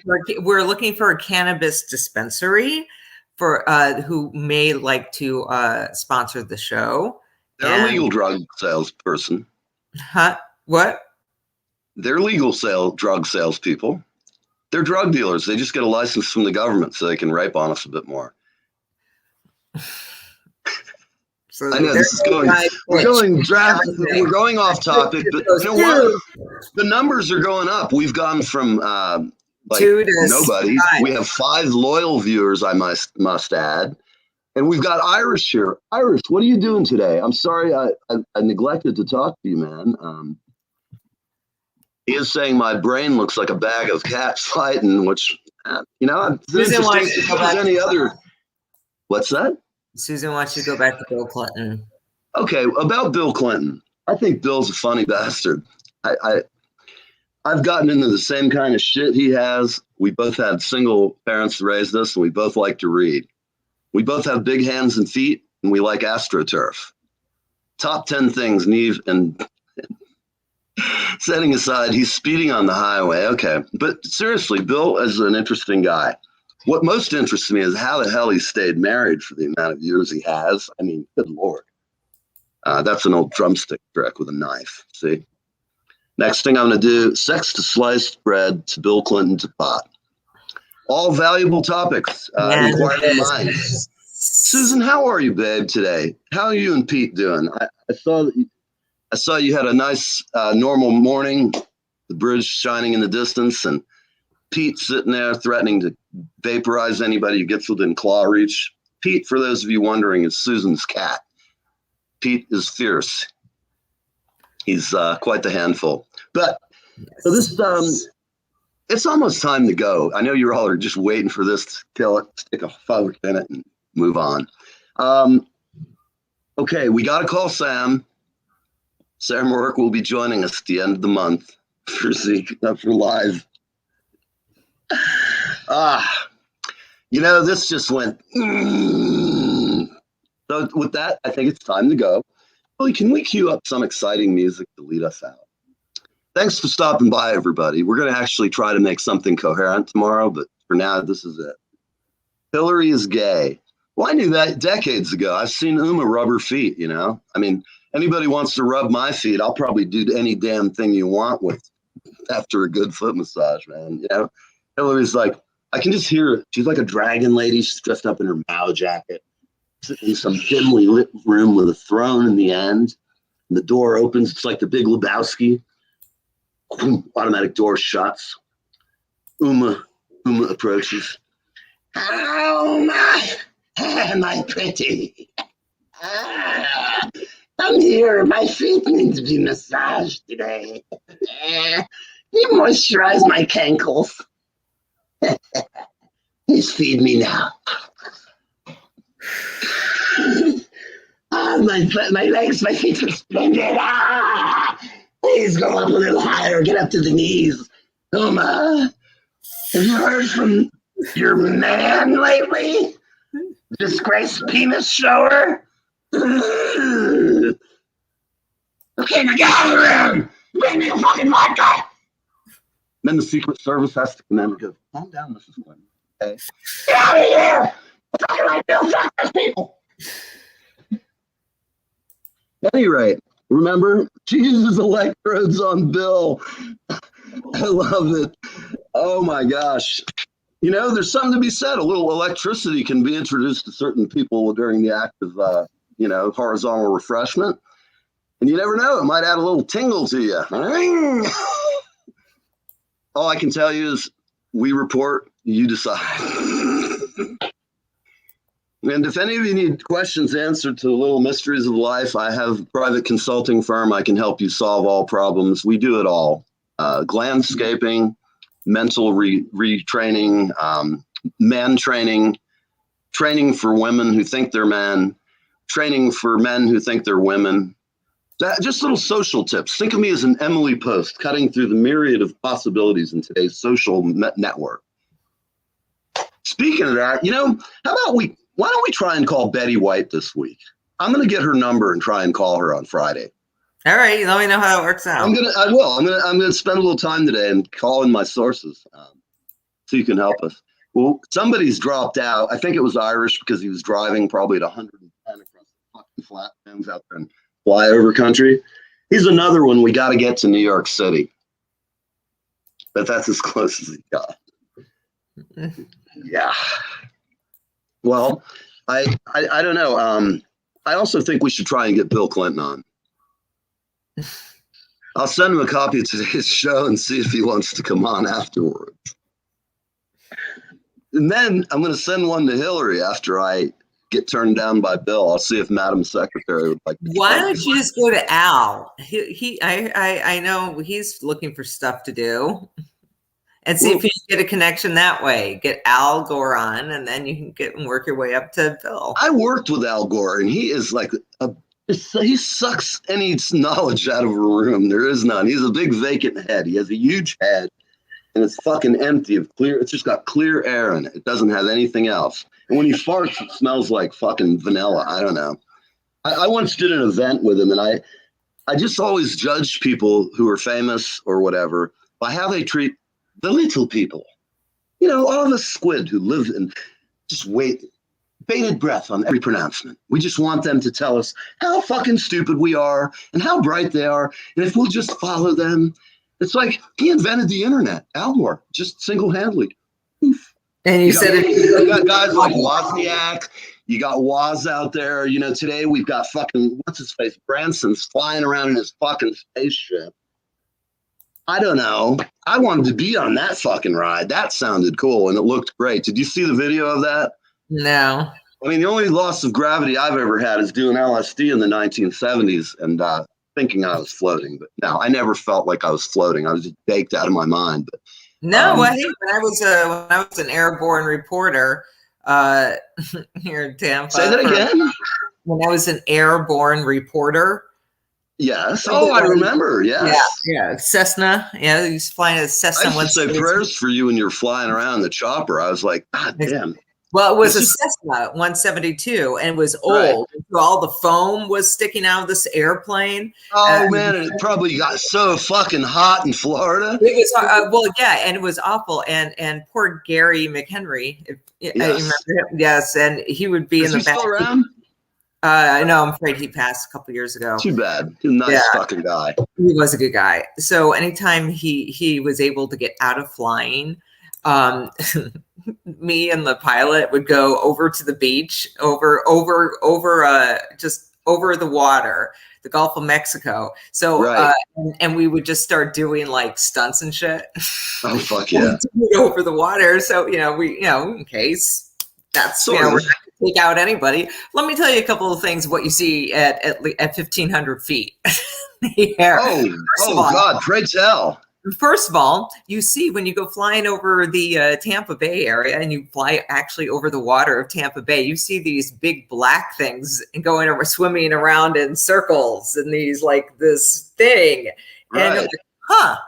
for a cannabis dispensary for who may like to sponsor the show. They're a legal drug salesperson. Huh? What? They're legal drug salespeople. They're drug dealers. They just get a license from the government so they can rape on us a bit more. So I know this is going. We're going off topic, but you know what? The numbers are going up. We've gone from nobody. We have 5 loyal viewers. I must add, and we've got Irish here. Irish, what are you doing today? I'm sorry, I neglected to talk to you, man. He is saying my brain looks like a bag of cats fighting, which it's interesting as any other. What's that? Susan wants you to go back to Bill Clinton. Okay, about Bill Clinton. I think Bill's a funny bastard. I've gotten into the same kind of shit he has. We both had single parents that raised us, and we both like to read. We both have big hands and feet, and we like AstroTurf. Top 10 things, Neve, and setting aside, he's speeding on the highway. Okay, but seriously, Bill is an interesting guy. What most interests me is how the hell he stayed married for the amount of years he has. I mean, good Lord. That's an old drumstick trick with a knife. See? Next thing I'm going to do, sex to sliced bread to Bill Clinton to pot. All valuable topics. Inquiring minds. Susan, how are you, babe, today? How are you and Pete doing? I saw you had a nice normal morning, the bridge shining in the distance, and Pete sitting there threatening to vaporize anybody who gets within claw reach. Pete, for those of you wondering, is Susan's cat. Pete is fierce. He's quite the handful. But so this, it's almost time to go. I know you all are just waiting for this to kill it, stick a fork in it, and move on. Okay, we got to call Sam. Sam Rourke will be joining us at the end of the month for live. This just went. So with that, I think it's time to go. Billy, can we cue up some exciting music to lead us out? Thanks for stopping by, everybody. We're going to actually try to make something coherent tomorrow, but for now, this is it. Hillary is gay. Well, I knew that decades ago. I've seen Uma rub her feet, I mean, anybody wants to rub my feet, I'll probably do any damn thing you want with after a good foot massage, man. Hillary's like, I can just hear it. She's like a dragon lady. She's dressed up in her Mao jacket, sitting in some dimly lit room with a throne in the end. And the door opens. It's like the Big Lebowski. Automatic door shuts. Uma approaches. Oh, my pretty. I'm here. My feet need to be massaged today. You moisturize my cankles. Please feed me now. My legs, my feet are splendid. Please go up a little higher. Get up to the knees. Uma, have you heard from your man lately? Disgraced penis shower? Okay, now get out of the room. Bring me a fucking vodka. Then the Secret Service has to come in and go, calm down, Mrs. Clinton. Okay. Get out of here! I'm talking like Bill Tucker's people. At any rate, remember, she uses electrodes on Bill. I love it. Oh my gosh. There's something to be said. A little electricity can be introduced to certain people during the act of, horizontal refreshment. And you never know, it might add a little tingle to you. All I can tell you is we report, you decide. And if any of you need questions answered to the little mysteries of life, I have a private consulting firm. I can help you solve all problems. We do it all. glandscaping, mental retraining, man training, training for women who think they're men, training for men who think they're women. Just little social tips. Think of me as an Emily Post cutting through the myriad of possibilities in today's social network. Speaking of that, how about why don't we try and call Betty White this week? I'm going to get her number and try and call her on Friday. All right. Let me know how it works out. I will. I'm going to spend a little time today and call in my sources so you can help us. Well, somebody's dropped out. I think it was Irish because he was driving probably at 110 across the fucking flatlands out there in flyover country. He's another one we got to get to New York City. But that's as close as he got. Yeah. Well, I don't know. I also think we should try and get Bill Clinton on. I'll send him a copy of today's show and see if he wants to come on afterwards. And then I'm going to send one to Hillary after I get turned down by Bill. I'll see if Madam Secretary would like to. Why don't you just go to Al? I know he's looking for stuff to do. And see if you can get a connection that way. Get Al Gore on, and then you can get and work your way up to Bill. I worked with Al Gore, and he is like he sucks any knowledge out of a room. There is none. He's a big vacant head. He has a huge head, and it's fucking empty of clear. It's just got clear air in it. It doesn't have anything else. And when he farts, it smells like fucking vanilla. I don't know. I once did an event with him, and I just always judge people who are famous or whatever by how they treat the little people. All the squid who live and just wait, bated breath on every pronouncement. We just want them to tell us how fucking stupid we are and how bright they are. And if we'll just follow them, it's like he invented the internet, Al Gore, just single-handedly. Oof. And you said you got guys like Wozniak. You got Woz out there. Today we've got fucking, what's his face? Branson's flying around in his fucking spaceship. I don't know. I wanted to be on that fucking ride. That sounded cool and it looked great. Did you see the video of that? No. I mean, the only loss of gravity I've ever had is doing LSD in the 1970s and thinking I was floating. But no, I never felt like I was floating. I was just baked out of my mind. But no, when I was an airborne reporter here in Tampa. Say that again. When I was an airborne reporter. Yes. Oh, I remember. Yes. Yeah. Cessna. Yeah, he was flying a Cessna. I used to say prayers for you when you're flying around the chopper. I was like, God damn. Well, it was a Cessna 172, and it was old. Right. So all the foam was sticking out of this airplane. Oh man, it probably got so fucking hot in Florida. It was and it was awful. And poor Gary McHenry, yes. I remember him. Yes, and he would be in the back. Still around? No, I'm afraid he passed a couple years ago. Too bad. He's a nice fucking guy. He was a good guy. So anytime he was able to get out of flying, me and the pilot would go over to the beach, just over the water, the Gulf of Mexico. So, right. And we would just start doing like stunts and shit. Oh fuck yeah! Over the water. So in case that's we're not gonna take out anybody. Let me tell you a couple of things. What you see at 1,500 feet. Oh God! Pray tell. First of all, you see when you go flying over the Tampa Bay area and you fly actually over the water of Tampa Bay, you see these big black things going over, swimming around in circles and this thing. Right. And you're like,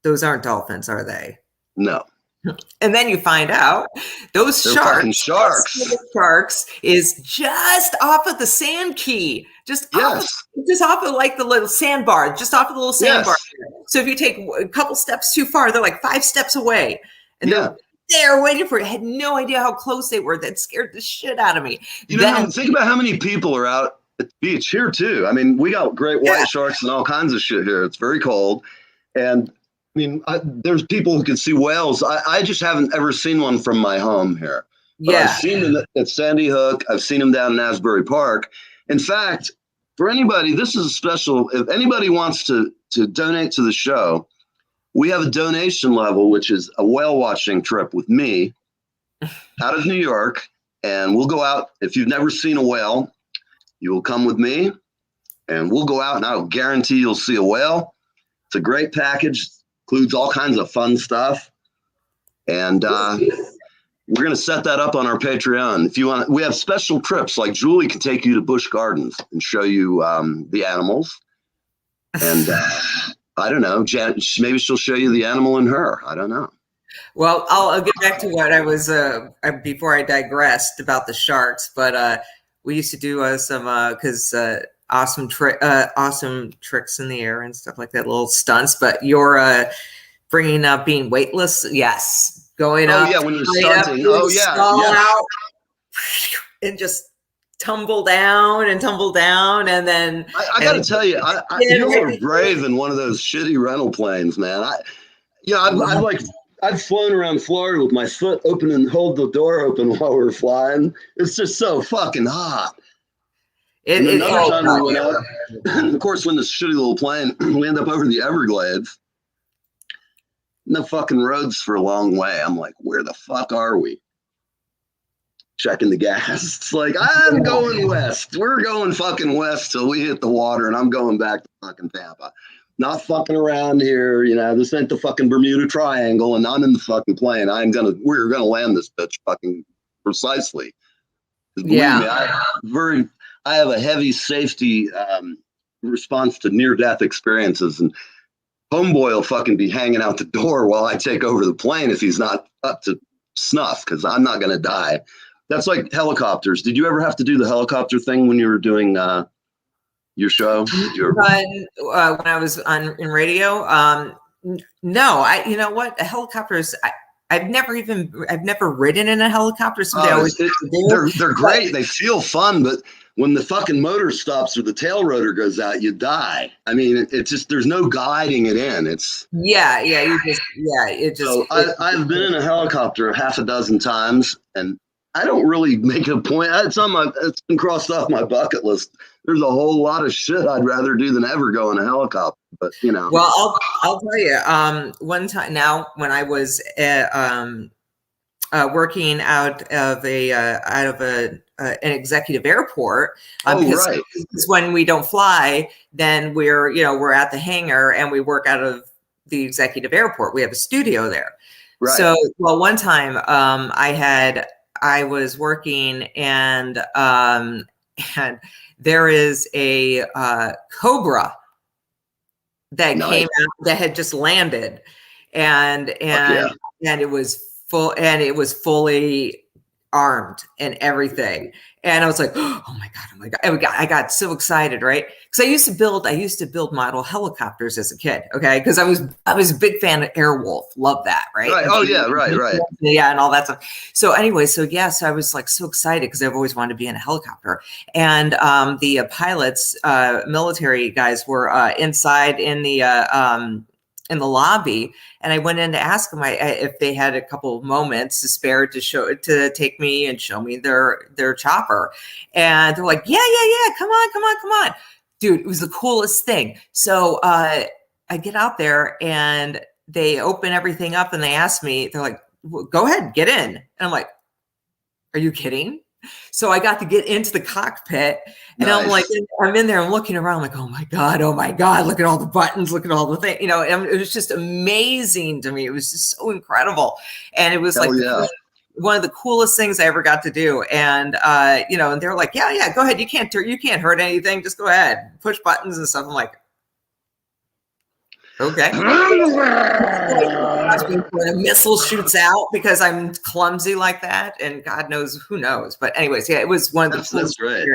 those aren't dolphins, are they? No. And then you find out those sharks is just off of the sand key, just off of like the little sandbar, just off of the little sandbar. So if you take a couple steps too far, they're like 5 steps away, and they're there waiting for it. I had no idea how close they were. That scared the shit out of me. Think about how many people are out at the beach here too. I mean, we got great white sharks and all kinds of shit here. It's very cold, and I mean, there's people who can see whales. I just haven't ever seen one from my home here. But I've seen them at Sandy Hook. I've seen them down in Asbury Park. In fact, for anybody, this is a special. If anybody wants to donate to the show, we have a donation level, which is a whale watching trip with me out of New York. And we'll go out. If you've never seen a whale, you will come with me and we'll go out and I'll guarantee you'll see a whale. It's a great package, includes all kinds of fun stuff. And we're going to set that up on our Patreon. If you want, we have special trips, like Julie can take you to Busch Gardens and show you the animals. And I don't know, maybe she'll show you the animal in her. I don't know. Well, I'll get back to what I was before I digressed about the sharks. But we used to do some because awesome tricks in the air and stuff like that, little stunts. But you're bringing up being weightless, yes, going up. Oh yeah, when you're stunting. Oh yeah, out, and just tumble down, and then I got to tell you, you were brave in one of those shitty rental planes, man. I've flown around Florida with my foot open and hold the door open while we're flying. It's just so fucking hot. Another time we went up, of course, when this shitty little plane, we end up over the Everglades. No fucking roads for a long way. I'm like, where the fuck are we? Checking the gas. It's like, I'm going west. We're going fucking west till we hit the water, and I'm going back to fucking Tampa. Not fucking around here. You know, this ain't the fucking Bermuda Triangle, and I'm in the fucking plane. We're gonna land this bitch fucking precisely. Believe me, I have a heavy safety response to near-death experiences, and homeboy will fucking be hanging out the door while I take over the plane if he's not up to snuff, because I'm not gonna die. That's like helicopters. Did you ever have to do the helicopter thing when you were doing your show? When I was in radio, no. You know what? Helicopters. I've never ridden in a helicopter. They're great. They feel fun, but when the fucking motor stops or the tail rotor goes out, you die. I mean, it's just there's no guiding it in. It's So I've been in a helicopter half a dozen times, and I don't really make a point. It's been crossed off my bucket list. There's a whole lot of shit I'd rather do than ever go in a helicopter. But you know. Well, I'll tell you. One time now, when I was working out of an executive airport, right. Because when we don't fly, then we're at the hangar and we work out of the executive airport. We have a studio there. Right. So, one time I was working and there is a Cobra that came out that had just landed, and it was full, and it was fully armed and everything. And I was like, oh my God. I got so excited, right? Because I used to build model helicopters as a kid. Okay. Because I was a big fan of Airwolf. Love that, right? Right. Oh yeah, right. Yeah, and all that stuff. So anyway, so I was like so excited because I've always wanted to be in a helicopter. And the pilots, military guys were inside in the lobby, and I went in to ask them if they had a couple of moments to spare to take me and show me their chopper. And they're like, yeah, come on. Dude, it was the coolest thing. So I get out there and they open everything up and they ask me, they're like, well, go ahead, get in. And I'm like, are you kidding? So I got to get into the cockpit, and nice. I'm in there, I'm looking around like, oh my God, look at all the buttons, look at all the things, and it was just amazing to me. It was just so incredible. And it was one of the coolest things I ever got to do. And, and they're like, yeah, go ahead. You can't hurt anything. Just go ahead, push buttons and stuff. I'm like, okay. When a missile shoots out because I'm clumsy like that, and God knows who knows. But anyways, it was one of the that's great.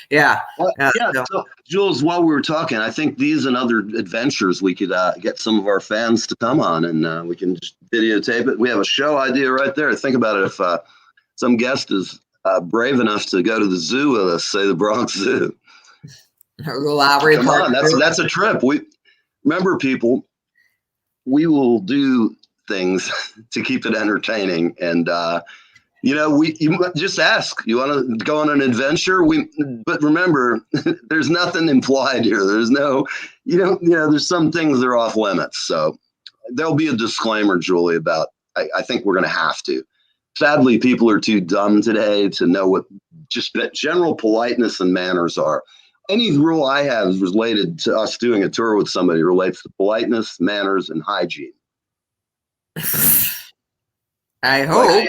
Yeah. So, Julz, while we were talking, I think these and other adventures we could get some of our fans to come on, and we can just videotape it. We have a show idea right there. Think about it. If some guest is brave enough to go to the zoo with us, say the Bronx Zoo. Come on, that's a trip. Remember, people, we will do things to keep it entertaining. And, you just ask, you want to go on an adventure? But remember, there's nothing implied here. There's no, there's some things that are off limits. So there'll be a disclaimer, Julie, about, I think we're going to have to. Sadly, people are too dumb today to know what just general politeness and manners are. any rule I have is related to us doing a tour with somebody relates to politeness, manners, and hygiene. I hope.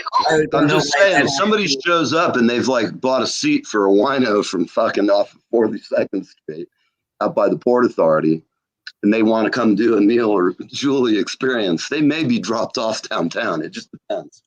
I'm just saying, if somebody shows up and they've like bought a seat for a wino from fucking off of 42nd Street out by the Port Authority, and they want to come do a Neil or Julie experience, they may be dropped off downtown. It just depends.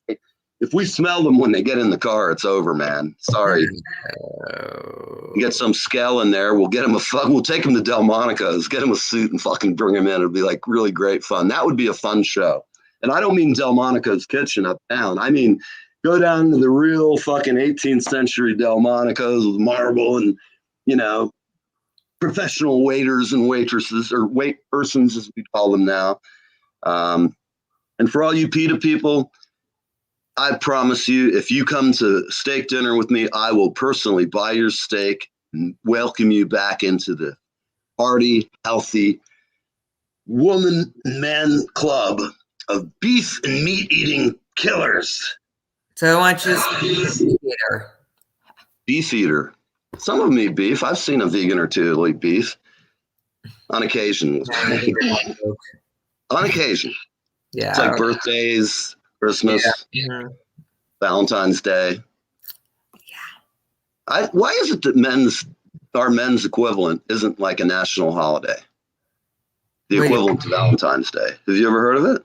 If we smell them when they get in the car, it's over, man. Sorry. You get some scale in there. We'll get them we'll take them to Delmonico's, get them a suit and fucking bring them in. It'll be like really great fun. That would be a fun show. And I don't mean Delmonico's Kitchen uptown. I mean, go down to the real fucking 18th century Delmonico's with marble and, you know, professional waiters and waitresses, or wait persons as we call them now. And for all you PETA people, I promise you, if you come to steak dinner with me, I will personally buy your steak and welcome you back into the hearty, healthy woman and man club of beef and meat eating killers. So I want you to beef eater. Beef eater. Some of them eat beef. I've seen a vegan or two eat beef on occasion. On occasion. Yeah. It's like birthdays, Christmas, Valentine's Day. Yeah. Why is it that our men's equivalent isn't like a national holiday? The equivalent to Valentine's Day. Have you ever heard of it?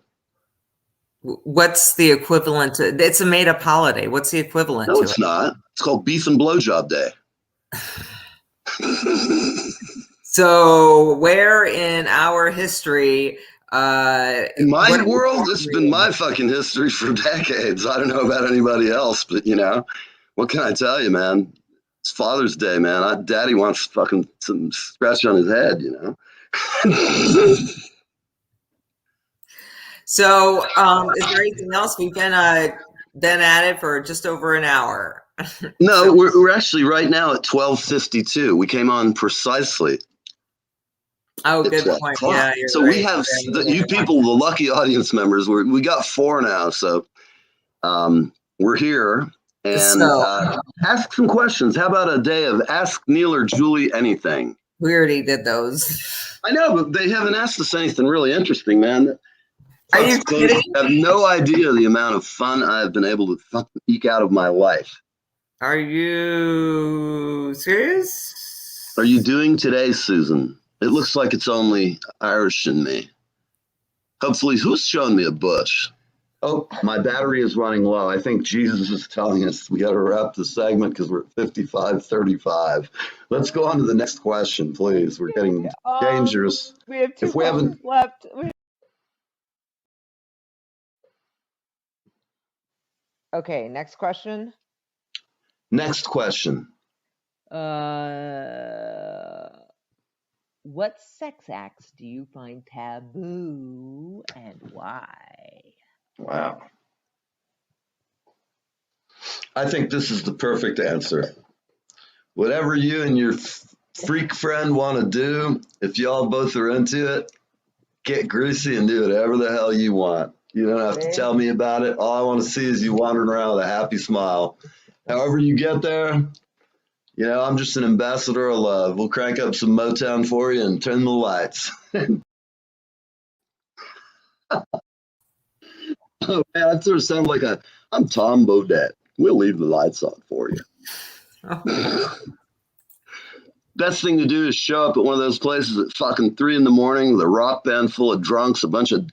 What's the equivalent to? It's a made-up holiday. What's the equivalent to it? No, it's not. It's called Beef and Blowjob Day. So where in our history... in my world, it's been my fucking history for decades. I don't know about anybody else, but, you know, what can I tell you, man? It's Father's Day, man. Daddy wants fucking some scratch on his head, you know? So, is there anything else? We've been at it for just over an hour. No, so, we're actually right now at 12:52. We came on precisely. Oh, good point. Yeah, so right. We have you people, the lucky audience members. We got 4 now, so we're here. And ask some questions. How about a day of Ask Neil or Julie Anything? We already did those. I know, but they haven't asked us anything really interesting, man. Are you kidding? I have no idea the amount of fun I've been able to fucking eke out of my life. Are you serious? Are you doing today, Susan? It looks like it's only Irish in me. Hopefully, who's showing me a bush? Oh, my battery is running low. I think Jesus is telling us we got to wrap the segment because we're at 55:35. Let's go on to the next question, please. We're getting dangerous. We have 2 questions left. Okay, next question. Next question. What sex acts do you find taboo and why? Wow. I think this is the perfect answer. Whatever you and your freak friend want to do, if y'all both are into it, get greasy and do whatever the hell you want. You don't have to tell me about it. All I want to see is you wandering around with a happy smile. However you get there, you know, I'm just an ambassador of love. We'll crank up some Motown for you and turn the lights. Oh, man, that sort of sounds like I'm Tom Bodette. We'll leave the lights on for you. Best thing to do is show up at one of those places at fucking 3 a.m. with a rock band full of drunks, a bunch of,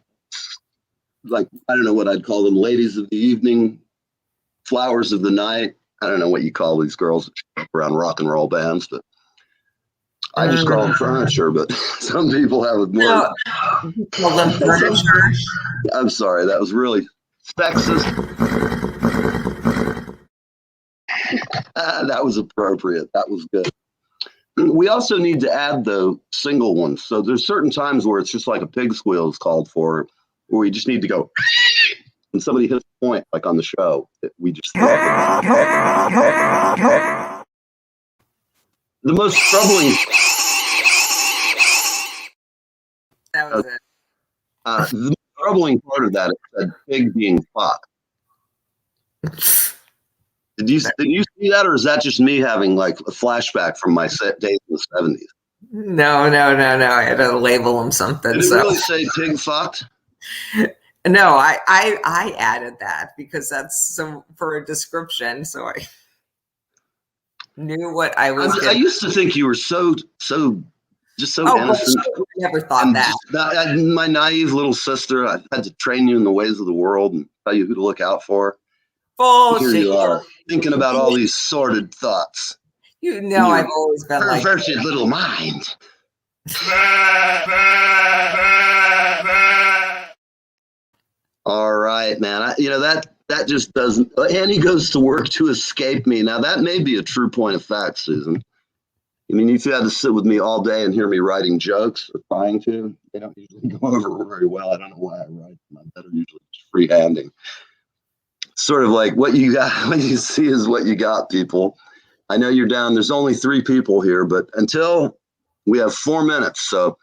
like, I don't know what I'd call them, ladies of the evening, flowers of the night. I don't know what you call these girls around rock and roll bands, but I just call them furniture, but some people have a more. Call them furniture. I'm sorry, that was really sexist. That was appropriate. That was good. We also need to add the single ones. So there's certain times where it's just like a pig squeal is called for, where we just need to go, and somebody hits a point, like on the show, that we just. The most troubling. That was it. The troubling part of that is that pig being fucked. Did you see that, or is that just me having like a flashback from my set days in the 70s? No. I had to label him something. Did it really say pig fucked? No, I added that because that's for a description. So I knew what I was. I used to think you were so innocent. I never thought that. My naive little sister, I had to train you in the ways of the world and tell you who to look out for. Bullshit. Here you are, thinking about all these sordid thoughts. You know, I've always been perverted little mind. All right, man. That just doesn't. Annie goes to work to escape me. Now that may be a true point of fact, Susan. I mean, if you had to sit with me all day and hear me writing jokes or trying to, they don't usually go over very well. I don't know why I write them. I'm better usually just freehanding. Sort of like what you got, what you see is what you got, people. I know you're down. There's only 3 people here, but until we have 4 minutes. So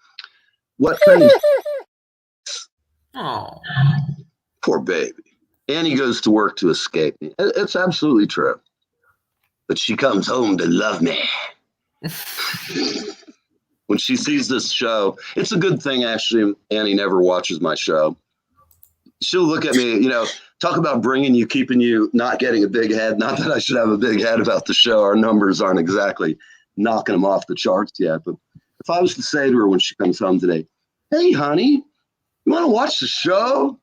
what kind of... Oh, poor baby. Annie goes to work to escape me. It's absolutely true. But she comes home to love me. When she sees this show, it's a good thing, actually, Annie never watches my show. She'll look at me, talk about keeping you, not getting a big head. Not that I should have a big head about the show. Our numbers aren't exactly knocking them off the charts yet. But if I was to say to her when she comes home today, hey, honey, you want to watch the show?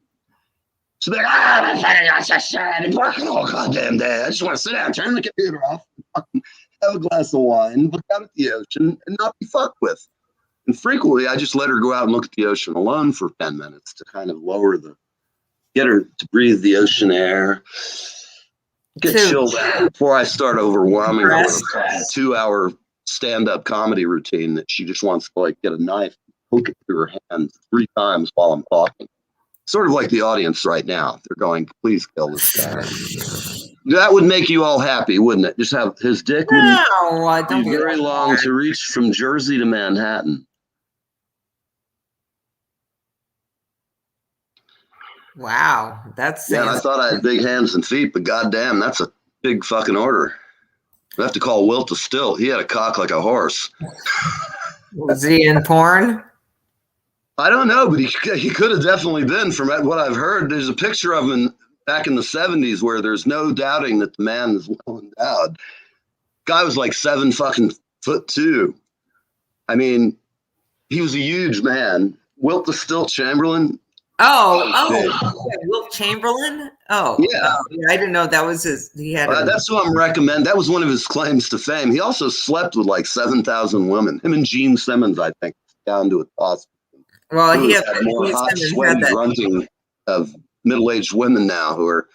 She'll be like, I'm not going to watch that show. I've been working all goddamn day. I just want to sit down, turn the computer off, have a glass of wine, look out at the ocean, and not be fucked with. And frequently, I just let her go out and look at the ocean alone for 10 minutes to kind of get her to breathe the ocean air, get chilled out before I start overwhelming her with a 2-hour stand-up comedy routine that she just wants to get a knife, poke it through her hand 3 times while I'm talking. Sort of like the audience right now. They're going, please kill this guy. That would make you all happy, wouldn't it? Just have his dick be very long to reach from Jersey to Manhattan. Wow, that's I thought I had big hands and feet, but goddamn, that's a big fucking order. I have to call Wilt to still. He had a cock like a horse. Was he in porn? I don't know, but he could have definitely been. From what I've heard, there's a picture of him back in the 70s where there's no doubting that the man is well endowed. Guy was like 7'2". I mean, he was a huge man. Wilt the Stilt Chamberlain. Wilt Chamberlain. Yeah, I didn't know that was his. He had. That's what I'm recommending. That was one of his claims to fame. He also slept with like 7,000 women. Him and Gene Simmons, I think, down to a toss. Well, he had more hot, sweaty grunting of middle-aged women now who are.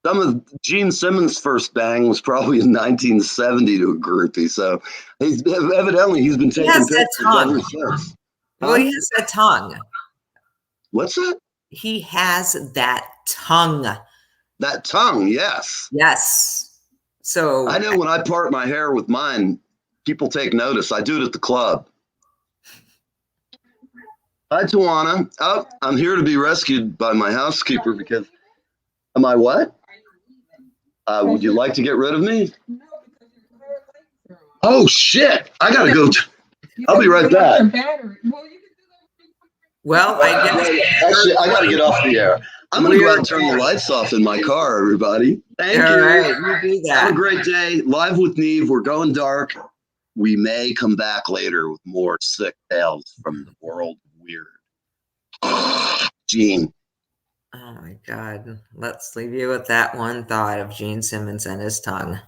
Some of Gene Simmons' first bang was probably in 1970 to a groupie. So he's been taking pictures ever since. Well, he has that tongue. What's that? He has that tongue. That tongue, yes. Yes. So I know when I part my hair with mine, people take notice. I do it at the club. Hi, Tawana. Oh, I'm here to be rescued by my housekeeper because. Am I what? Would you like to get rid of me? Oh shit! I gotta go. I'll be right back. Well, I guess actually I gotta get off the air. I'm gonna go out and turn the lights off in my car, everybody. Thank you. All right, you do that. Have a great day. Live with Neve. We're going dark. We may come back later with more sick tales from the world of weird. Gene. Oh my God. Let's leave you with that one thought of Gene Simmons and his tongue.